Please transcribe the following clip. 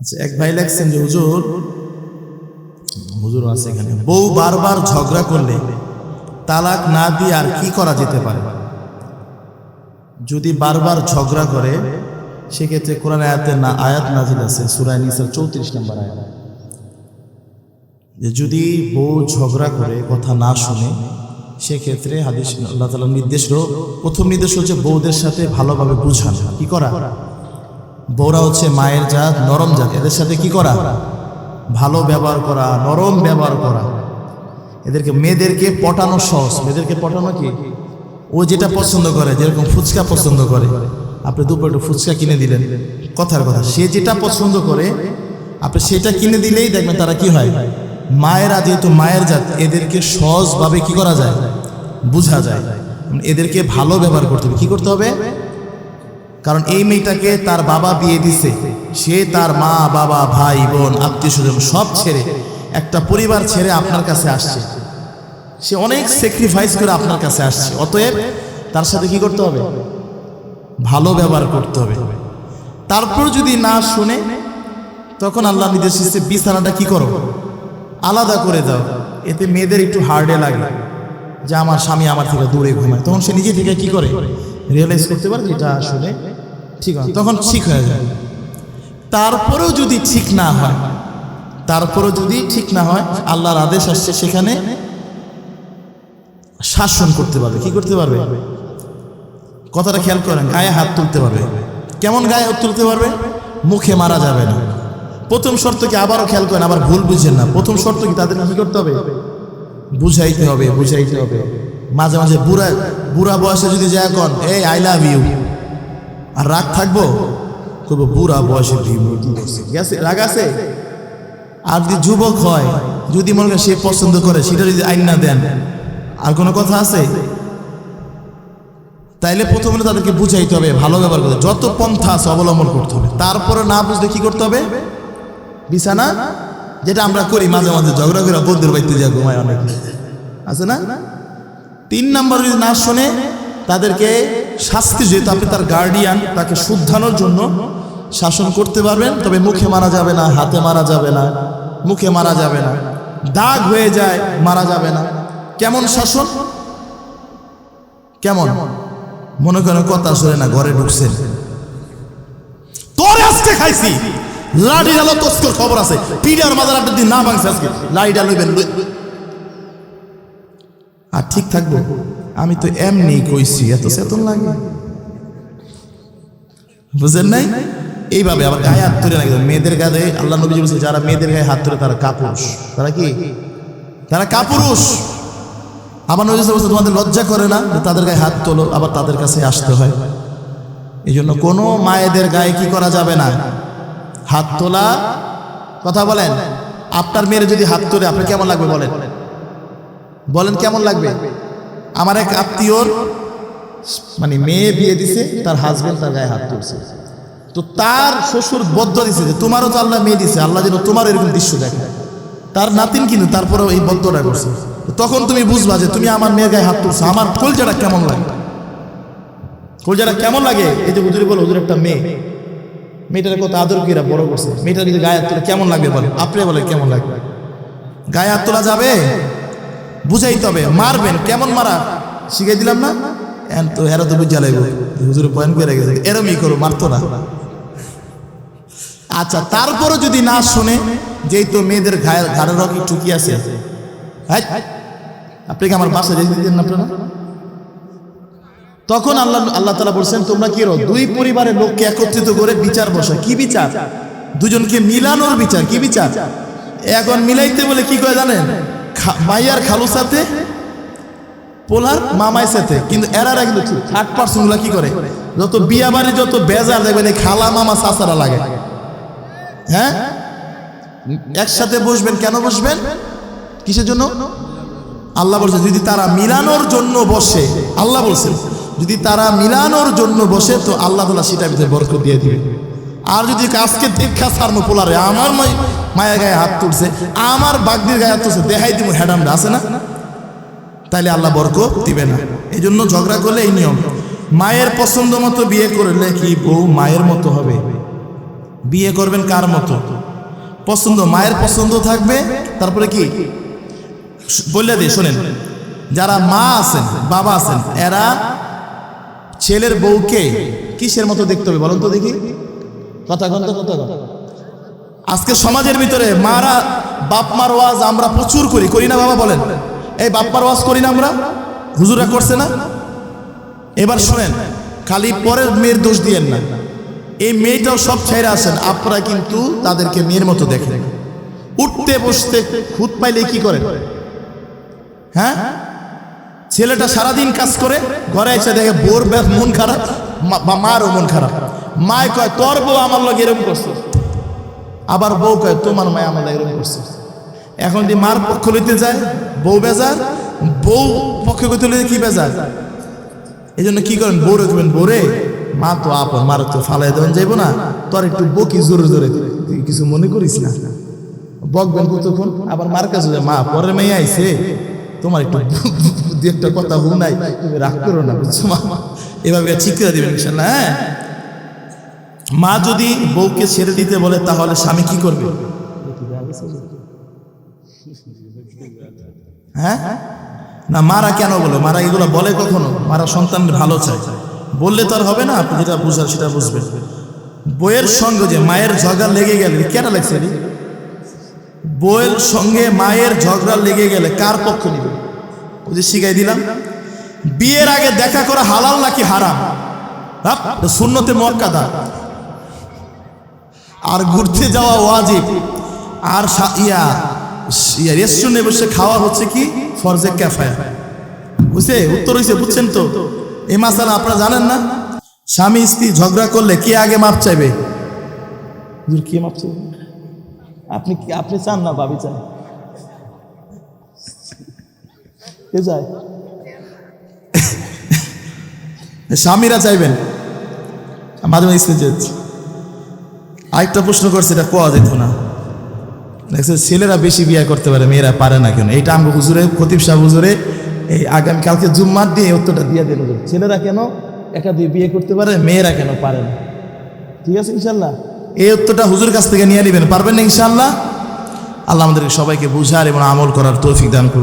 আচ্ছা, এক ভাই লেখছেন যে হুজুর আছে এখানে, বউ বারবার ঝগড়া করলে তালাক না দিয়ে আর কি করা যেতে পারে? যদি বারবার ঝগড়া করে সেক্ষেত্রে কোরআন আয়াত নাজিল আছে সূরা নিসার 34 নম্বর আয়াত, যে যদি বউ ঝগড়া করে কথা না শুনে সেক্ষেত্রে হাদিস আল্লাহ তাআলার প্রথম নির্দেশ হচ্ছে বউদের সাথে ভালোভাবে বুঝানো। কি করা? বউরা হচ্ছে মায়ের জাত, নরম জাত, এদের সাথে কি করা? ভালো ব্যবহার করা, নরম ব্যবহার করা। মেয়েদেরকে পটানো সহজ। মেয়েদেরকে পটানো কি? ও যেটা পছন্দ করে, যেরকম ফুচকা পছন্দ করে, আপনি দুপুরে একটু ফুচকা কিনে দিলেন, কথার কথা, সে যেটা পছন্দ করে আপনি সেটা কিনে দিলেই দেখবেন তারা কি হয়, মায়েরা যেহেতু মায়ের জাত, এদেরকে সহজভাবে কি করা যায়? বোঝা যায়। এদেরকে ভালো ব্যবহার করতে হবে। কি করতে হবে? কারণ এই মেয়েটাকে তার বাবা বিয়ে দিছে, সে তার মা বাবা ভাই বোন আত্মীয় স্বজন সব ছেড়ে, একটা পরিবার ছেড়ে আপনার কাছে আসছে, সে অনেক স্যাক্রিফাইস করে আপনার কাছে আসছে। অতএব তার সাথে কি করতে হবে? ভালো ব্যবহার করতে হবে। তারপর যদি না শুনে, তখন আল্লাহ নির্দেশ দিচ্ছে বিছানাটা কি করো? আলাদা করে দাও। এতে মেয়েদের একটু হার্ডে লাগে যে আমার স্বামী আমার থেকে দূরে ঘুমায়, তখন সে নিজে থেকে কি করে? রিয়েলাইজ করতে পারে যেটা আসলে ঠিক হয়, তখন ঠিক হয়ে যায়। তারপরেও যদি ঠিক না হয়, আল্লাহর আদেশ আসছে সেখানে শাসন করতে পারবে। কি করতে পারবে? কথাটা খেয়াল করেন, গায়ে হাত তুলতে পারবে। কেমন গায়ে হাত তুলতে পারবে? মুখে মারা যাবে না। প্রথম শর্ত কি? আবারও খেয়াল করেন, আবার ভুল বুঝেন না। প্রথম শর্ত কি? তাদের কি করতে হবে? বুঝাইতে হবে। মাঝে মাঝে বুড়া বয়সে যদি যায় কন এই আই লাভ ইউ, আর রাগ থাকবো, করবো বুড়া বয়সে রাগ আছে। আর যদি যুবক হয়, যদি মনে করেন সে পছন্দ করে, সেটা যদি আইন না দেন, আর কোনো কথা আছে? তাইলে প্রথমে তাদেরকে বুঝাইতে হবে, ভালো ব্যবহার করতে, যত পন্থা আছে অবলম্বন করতে হবে। তারপরে না বুঝলে কি করতে হবে? বিছানা, যেটা আমরা করি মাঝে মাঝে, ঝগড়া করে বন্ধুর বাড়িতে যা ঘুমায় অনেক আছে না। 3 নম্বর, যদি না শোনে তাদেরকে শাস্তি, যেহেতু আপনি তার গার্ডিয়ান, তাকে শুদ্ধানোর জন্য শাসন করতে পারবেন। তবে মুখে মারা যাবে না, হাতে মারা যাবে না, মুখে মারা যাবে না, দাগ হয়ে যায় মারা যাবে না। কেমন শাসন? কেমন? মনে করেন কথা শুনে না, ঘরে ঢুকছেন, তোর আজকে খাইছি লাঠি ডালো, তোর খবর আছে, পিড়ার মাজার একটা দিন না ভাঙছে, আজকে লাঠি ডালবেন। আর ঠিক থাকবো? আমি তো এমনি কইছি, এত চেতন লাগে, বুঝেন নাই? এইভাবে আবার গায়ে হাত তুলে না। মেয়েদের গায়ে আল্লাহ নবী বলছে, যারা মেয়েদের গায়ে হাত তুলে তারা কাপুরুষ। তারা কি? তারা কাপুরুষ। আবার নবী বলছে, তোমাদের লজ্জা করে না যে তাদের গায়ে হাত তোলো, আবার তাদের কাছে আসতে হয়? এই জন্য কোনো মায়েদের গায়ে কি করা যাবে না? হাত তোলা। কথা বলেন, আপনার মেয়ের যদি হাত তোলে আপনার কেমন লাগবে? বলেন কেমন লাগবে? আমার এক আত্মীয়র মানে মেয়ে বিয়ে দিছে, তার হাজবেন্ড তার গায়ে হাত তুলছে, তো তার শ্বশুর বদ্ধ দিছে যে তোমারও তো আল্লাহ মেয়ে দিছে, আল্লাহ যেন তোমার এরকম দৃশ্য দেখে। তার নাতিন কিন্তু তারপরেও এই বদ্ধটা করছে। তখন তুমি বুঝবা যে তুমি আমার মেয়ের গায়ে হাত তুলছো, আমার কলজাটা কেমন লাগে? এই যে হুজুরি বলো, হুজুর একটা মেয়েটার কত আদর করে বড় করছে, মেয়েটার যদি গায়ে হাত তোলা কেমন লাগবে? বলে আপনি বলে কেমন লাগবে? গায়ে হাত তোলা যাবে? বুঝাইতে হবে। মারবেন, কেমন মারা শিখাই দিলাম না? তো এরা তো বুঝা লাগবে, হুজুর পয়েন্ট করে গেছে, এরমই করো, মারতো না। আচ্ছা, তারপরও যদি না শোনে, যেই তো মেয়েদের ঘাড়ের রকি টুকি আছে, আপনি কি আমার বাসায় যেতে দিতেন আপনারা? তখন আল্লাহ তাআলা বলছেন, তোমরা কি করো? 2 পরিবারের লোককে একত্রিত করে বিচার বসা। কি বিচার? দুজনকে মিলানোর বিচার। কি বিচার? এখন মিলাইতে বলে কি করে জানেন? মাইয়ার খালুর সাথে, পোলার মামার সাথে। কিন্তু এরা কিন্তু 30% গুলা কি করে? যত বিয়া বাড়ি, যত বেজার দেখবেন এই খালা মামা চাচারা লাগে। হ্যাঁ, একসাথে বসবেন। কেন বসবেন? কিসের জন্য? আল্লাহ বলছে যদি তারা মিলানোর জন্য বসে, আল্লাহ বলছে যদি তারা মিলানোর জন্য বসে, তো আল্লাহ তাআলা সেটার ভিতরে বরকত দিয়ে দিবে। আর যদি আজকে দেখা সারনো পোলারে আমার মায়ের গায়ে হাত তুলছে, আমার বাগদির গায়ে হাত তুলছে, দেখাই দিব হ্যাডামটা আছে না, তাইলে আল্লাহ বরকত দিবে না। এই জন্য ঝগড়া করলে এই নিয়ম। মায়ের পছন্দ মতো বিয়ে করলে কি বউ মায়ের মতো হবে? বিয়ে করবেন কার মতো পছন্দ, মায়ের পছন্দ থাকবে। তারপরে কি বললে দিয়ে শোনেন, যারা মা আছেন বাবা আছেন এরা ছেলের বউকে কিসের মতো দেখতে হবে বলুন তো দেখি, কথা কথা কথা কথা। আজকে সমাজের ভিতরে মারা বাপ মার ওয়াজ আমরা প্রচুর করি না বাবা বলেন, এই বাপ মার ওয়াজ করি না আমরা, হুজুরা করছে না। এবার শোনেন, খালি পরের মেয়ের দোষ দিয়েন না, এই মেয়েটাও সব ছেড়ে আসেন, আপনারা কিন্তু তাদেরকে মেয়ের মতো দেখেন। উঠতে বসতে খুদ পাইলে কি করে, হ্যাঁ ছেলেটা সারাদিন কাজ করে ঘরে এসে দেখে বোর মন খারাপ, মারও মন খারাপ। মায় কয় তোর বউ আমার লগে এরকম করছে, আবার বউ কয় তোমার মায় আমার লগে এরকম করছে। এখন যদি মার পক্ষ লইতে যায় বউ বেজার, বউ পক্ষ করতে লইতে কি বেজার। এই জন্য কি করেন, বউ রাখবেন, বোরে মা তো আপন, মার তো ফালাই দেওয়া যাইব না, তোর একটু বকি জোরে জোরে, তুই কিছু মনে করিস না, বকবেন কতক্ষণ। আবার মার কাছে যায়, মা পরের মেয়ে আইছে, তোমার একটু দু একটা কথা হু নাই, তুমি রাগ করো না, বুঝছো মা, এভাবে ঠিক করে দিবেন ইনশাল্লাহ। হ্যাঁ, মা যদি বউকে ছেড়ে দিতে বলে তাহলে স্বামী কি করবে? হ্যাঁ না, মারা কেন বলো, মারা এগুলো বলে কখনো? মারা সন্তানের ভালো চায়, বললে তো আর হবে না, আপনি যেটা বুঝার সেটা বুঝবেন। বইয়ের সঙ্গে যে মায়ের ঝগড়া লেগে গেলে কেন লাগছে, বইয়ের সঙ্গে মায়ের ঝগড়া লেগে গেলে কার পক্ষ নিবে? ওই যে শিখাই দিলাম, বিয়ের আগে দেখা করা হালাল নাকি হারাম? সুন্নতে মুআক্কাদা। আর ঘুরতে যাওয়া ওয়াজিব, আর রেস্টুরেন্টে বসে খাওয়া হচ্ছে কি ফরজে কিফায়া। বুঝছে, উত্তর হইছে, বুঝছেন তো? এই মাসালা আপনারা জানেন না? স্বামী স্ত্রী ঝগড়া করলে কে আগে মাপ চাইবে? কে মাপ চাইবে? আপনি চান না ভাবি চান? কে চায়? স্বামীরা চাইবেন, মাঝে মাঝে স্ত্রী চাইছে। আরেকটা প্রশ্ন করছে, এটা কোয়া যেত না, দেখছেন ছেলেরা বেশি বিয়ে করতে পারে, মেয়েরা পারে না কেন? এইটা আমরা হুজুরে, খতিব সাহেব হুজুরে এই আগামীকালকে জুম্মার দিয়ে উত্তরটা দিয়ে দেন, ছেলেরা কেন একাধিক বিয়ে করতে পারে, মেয়েরা কেন পারে না? ঠিক আছে ইনশাল্লাহ, এই উত্তরটা হুজুর কাছ থেকে নিয়ে নেবেন, পারবেন না ইনশাল্লাহ। আল্লাহ আমাদের সবাইকে বুঝার এবং আমল করার তৌফিক দান করুন।